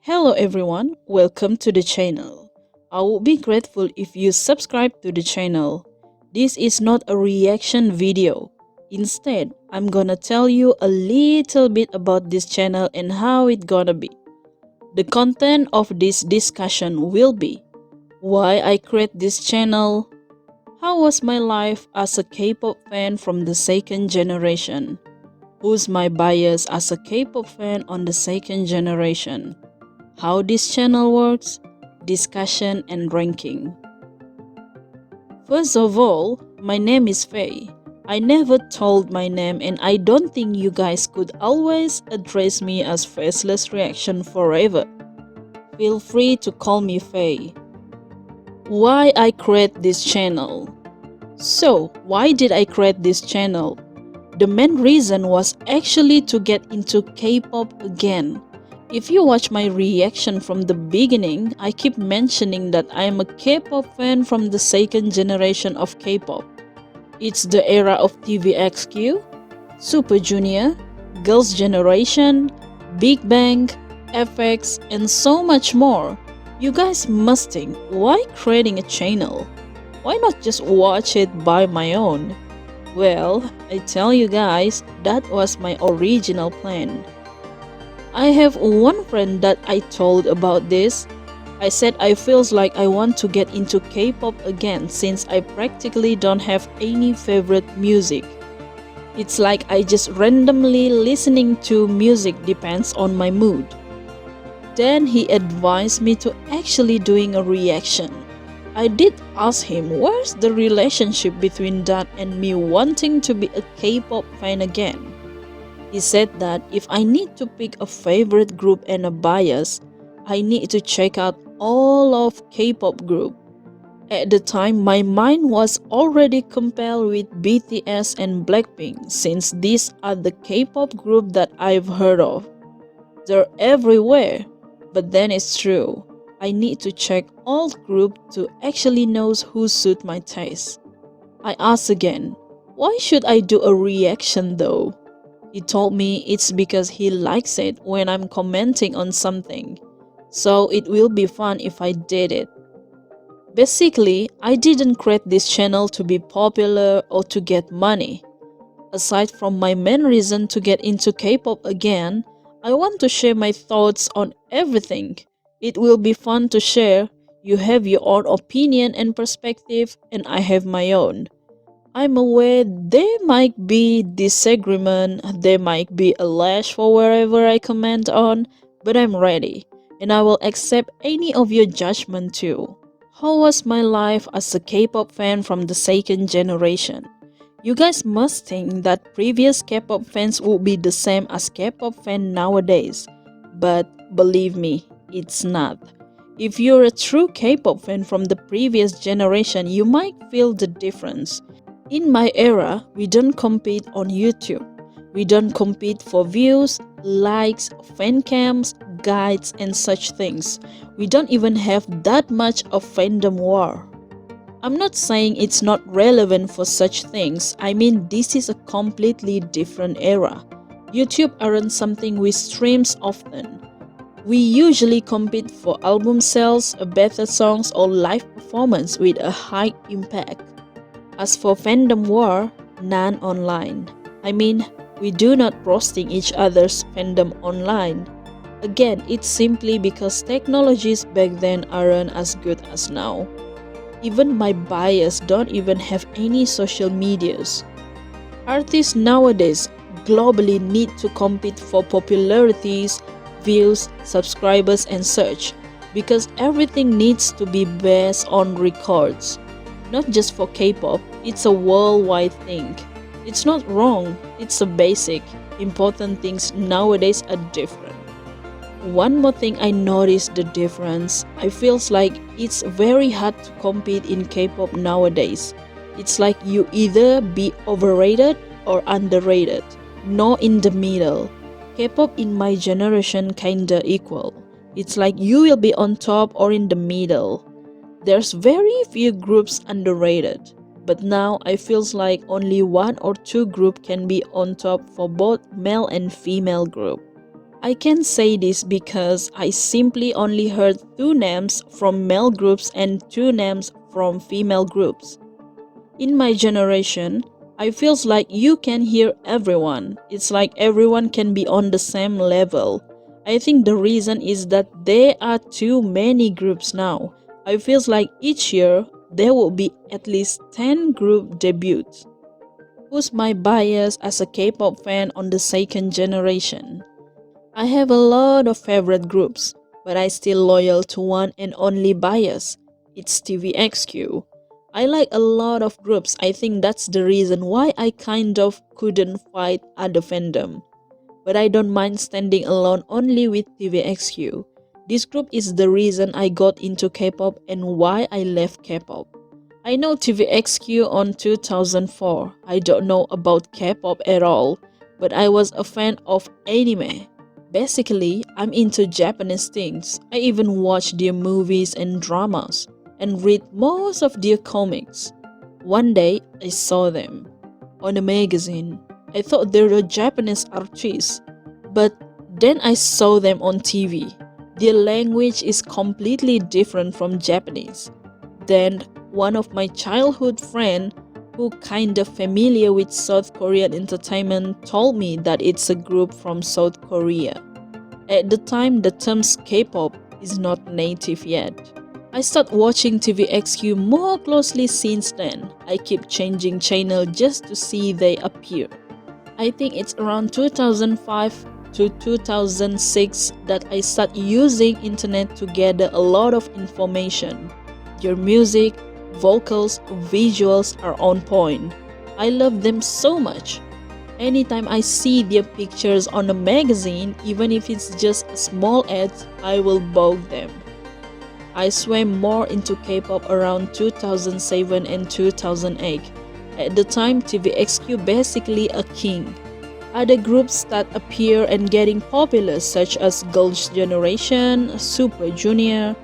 Hello everyone, welcome to the channel. I would be grateful if you subscribe to the channel. This is not a reaction video. Instead, I'm gonna tell you a little bit about this channel and how it gonna be. The content of this discussion will be why I create this channel, how was my life as a K-pop fan from the second generation, who's my bias as a K-pop fan on the second generation, how this channel works, discussion and ranking. First of all, my name is Faye. I never told my name and I don't think you guys could always address me as Faceless Reaction forever. Feel free to call me Faye. Why I create this channel? So, why did I create this channel? The main reason was actually to get into K-pop again. If you watch my reaction from the beginning, I keep mentioning that I am a K-pop fan from the second generation of K-pop. It's the era of TVXQ, Super Junior, Girls' Generation, Big Bang, FX, and so much more. You guys must think, why creating a channel? Why not just watch it by my own? Well, I tell you guys, that was my original plan. I have one friend that I told about this. I said I feels like I want to get into K-pop again since I practically don't have any favorite music. It's like I just randomly listening to music depends on my mood. Then he advised me to actually doing a reaction. I did ask him where's the relationship between that and me wanting to be a K-pop fan again. He said that if I need to pick a favorite group and a bias, I need to check out all of K-pop group. At the time, my mind was already compelled with BTS and Blackpink since these are the K-pop group that I've heard of. They're everywhere, but then it's true. I need to check all group to actually know who suit my taste. I asked again, why should I do a reaction though? He told me it's because he likes it when I'm commenting on something, so it will be fun if I did it. Basically, I didn't create this channel to be popular or to get money. Aside from my main reason to get into K-pop again, I want to share my thoughts on everything. It will be fun to share. You have your own opinion and perspective, and I have my own. I'm aware there might be disagreement, there might be a lash for wherever I comment on, but I'm ready, and I will accept any of your judgment too. How was my life as a K-pop fan from the second generation? You guys must think that previous K-pop fans would be the same as K-pop fans nowadays, but believe me, it's not. If you're a true K-pop fan from the previous generation, you might feel the difference. In my era, we don't compete on YouTube. We don't compete for views, likes, fan cams, guides, and such things. We don't even have that much of fandom war. I'm not saying it's not relevant for such things. I mean, this is a completely different era. YouTube aren't something we streams often. We usually compete for album sales, better songs, or live performance with a high impact. As for fandom war, none online. I mean, we do not roasting each other's fandom online. Again, it's simply because technologies back then aren't as good as now. Even my bias don't even have any social medias. Artists nowadays globally need to compete for popularities, views, subscribers and such because everything needs to be based on records. Not just for K-pop, it's a worldwide thing. It's not wrong, it's a basic. Important things nowadays are different. One more thing I noticed the difference. I feels like it's very hard to compete in K-pop nowadays. It's like you either be overrated or underrated. No in the middle. K-pop in my generation kinda equal. It's like you will be on top or in the middle. There's very few groups underrated, but now I feels like only one or two group can be on top for both male and female group. I can say this because I simply only heard 2 names from male groups and 2 names from female groups. In my generation, I feels like you can hear everyone. It's like everyone can be on the same level. I think the reason is that there are too many groups now. I feels like each year there will be at least 10 group debuts. Who's my bias as a K-pop fan on the second generation? I have a lot of favorite groups, but I still loyal to one and only bias. It's TVXQ. I like a lot of groups. I think that's the reason why I kind of couldn't fight other fandom. But I don't mind standing alone only with TVXQ. This group is the reason I got into K-pop and why I left K-pop. I know TVXQ on 2004. I don't know about K-pop at all, but I was a fan of anime. Basically, I'm into Japanese things. I even watch their movies and dramas and read most of their comics. One day, I saw them on a magazine. I thought they were Japanese artists, but then I saw them on TV. Their language is completely different from Japanese. Then, one of my childhood friends who kinda familiar with South Korean entertainment told me that it's a group from South Korea. At the time, the term K-pop is not native yet. I started watching TVXQ more closely since then. I keep changing channel just to see they appear. I think it's around 2005 to 2006 that I start using internet to gather a lot of information. Their music, vocals, visuals are on point. I love them so much. Anytime I see their pictures on a magazine, even if it's just a small ad, I will buy them. I swam more into K-pop around 2007 and 2008. At the time, TVXQ basically a king. Other groups that appear and getting popular such as Girls' Generation, Super Junior,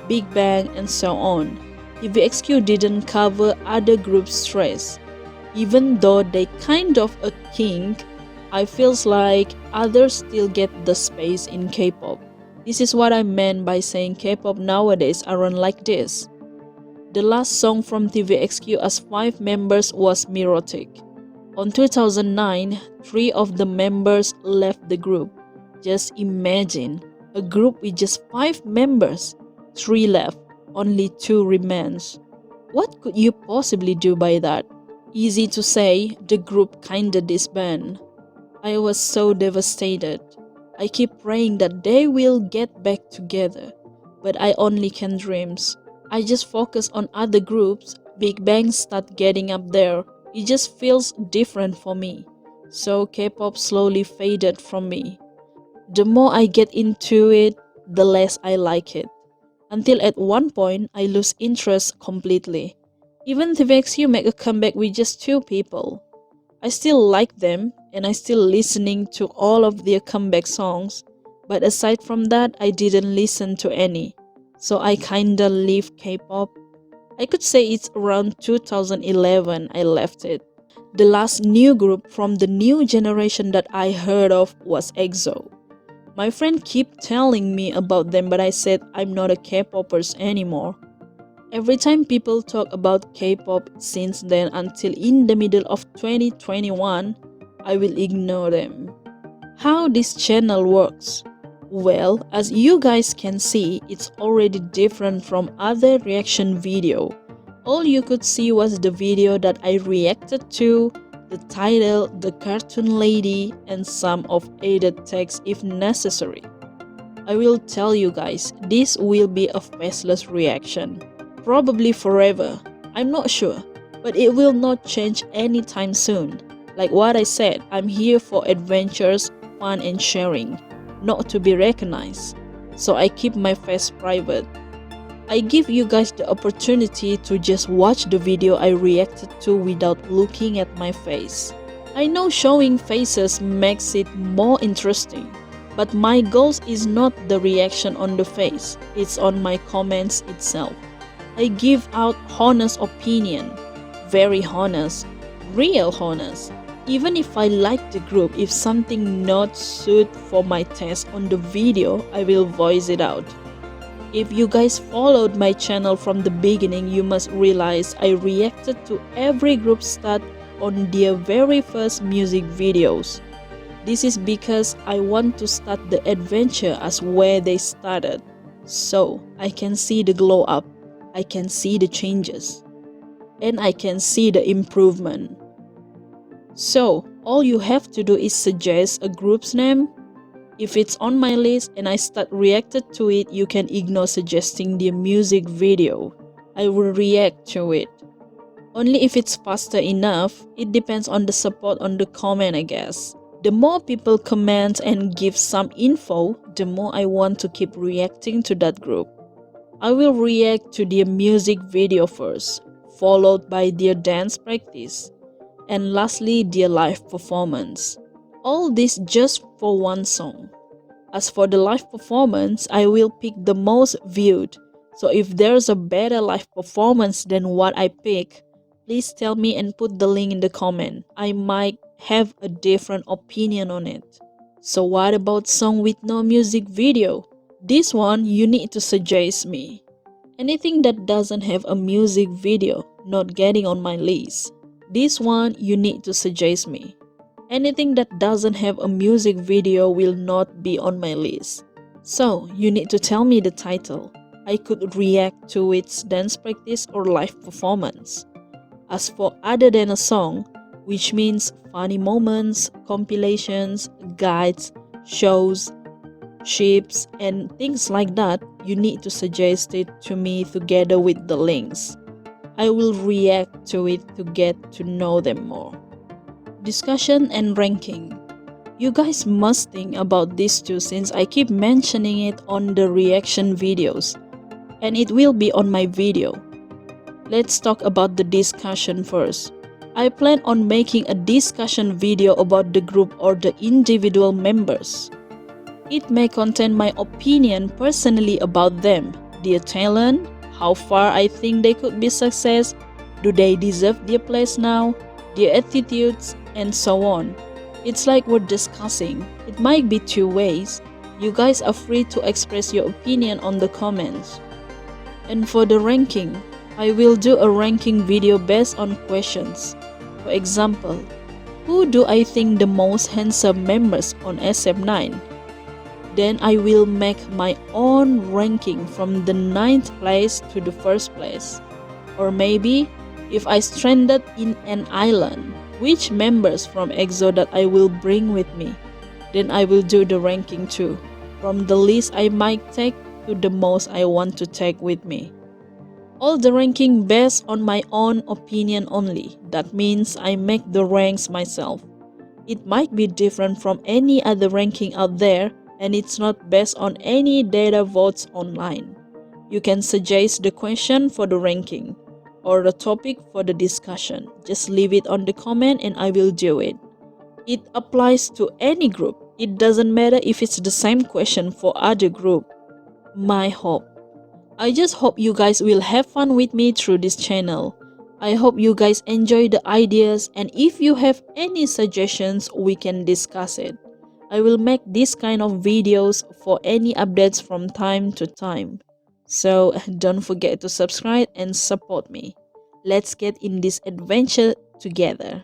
Big Bang, and so on. TVXQ didn't cover other groups' stress. Even though they kind of a king, I feels like others still get the space in K-pop. This is what I meant by saying K-pop nowadays aren't like this. The last song from TVXQ as 5 members was Mirotic. On 2009, 3 of the members left the group. Just imagine, a group with just 5 members, 3 left. Only 2 remains. What could you possibly do by that? Easy to say, the group kinda disbanded. I was so devastated. I keep praying that they will get back together, but I only can dreams. I just focus on other groups. Big Bang start getting up there. It just feels different for me. So K-pop slowly faded from me. The more I get into it, the less I like it. Until at one point, I lose interest completely. Even TVXQ make a comeback with just 2 people. I still like them and I still listening to all of their comeback songs. But aside from that, I didn't listen to any. So I kinda leave K-pop. I could say it's around 2011 I left it. The last new group from the new generation that I heard of was EXO. My friend keep telling me about them, but I said I'm not a K-popers anymore. Every time people talk about K-pop since then until in the middle of 2021, I will ignore them. How this channel works? Well, as you guys can see, it's already different from other reaction video. All you could see was the video that I reacted to, the title, the cartoon lady, and some of added text if necessary. I will tell you guys, this will be a faceless reaction. Probably forever. I'm not sure, but it will not change anytime soon. Like what I said, I'm here for adventures, fun and sharing, not to be recognized. So I keep my face private. I give you guys the opportunity to just watch the video I reacted to without looking at my face. I know showing faces makes it more interesting, but my goal is not the reaction on the face, it's on my comments itself. I give out honest opinion, very honest, real honest. Even if I like the group, if something not suit for my taste on the video, I will voice it out. If you guys followed my channel from the beginning, you must realize I reacted to every group start on their very first music videos. This is because I want to start the adventure as where they started. So I can see the glow up, I can see the changes, and I can see the improvement. So all you have to do is suggest a group's name. If it's on my list and I start reacted to it, you can ignore suggesting the music video. I will react to it. Only if it's faster enough. It depends on the support on the comment, I guess. The more people comment and give some info, the more I want to keep reacting to that group. I will react to their music video first, followed by their dance practice, and lastly their live performance. All this just for one song. As for the live performance, I will pick the most viewed. So if there's a better live performance than what I pick, please tell me and put the link in the comment. I might have a different opinion on it. So what about song with no music video? This one you need to suggest me. Anything that doesn't have a music video, not getting on my list. This one you need to suggest me. Anything that doesn't have a music video will not be on my list. So you need to tell me the title. I could react to its dance practice or live performance. As for other than a song, which means funny moments, compilations, guides, shows, ships, and things like that, you need to suggest it to me together with the links. I will react to it to get to know them more. Discussion and ranking. You guys must think about this too since I keep mentioning it on the reaction videos, and it will be on my video. Let's talk about the discussion first. I plan on making a discussion video about the group or the individual members. It may contain my opinion personally about them, their talent, how far I think they could be success, do they deserve their place now, their attitudes, and so on. It's like we're discussing. It might be two ways. You guys are free to express your opinion on the comments. And for the ranking, I will do a ranking video based on questions. For example, who do I think the most handsome members on SF9? Then I will make my own ranking from the 9th place to the 1st place. Or maybe, if I stranded in an island, which members from EXO that I will bring with me? Then I will do the ranking too, from the list I might take to the most I want to take with me. All the ranking based on my own opinion only. That means I make the ranks myself. It might be different from any other ranking out there, and it's not based on any data votes online. You can suggest the question for the ranking or the topic for the discussion. Just leave it on the comment and I will do it. It applies to any group. It doesn't matter if it's the same question for other group. My hope. I just hope you guys will have fun with me through this channel. I hope you guys enjoy the ideas, and if you have any suggestions, we can discuss it. I will make this kind of videos for any updates from time to time. So don't forget to subscribe and support me. Let's get in this adventure together.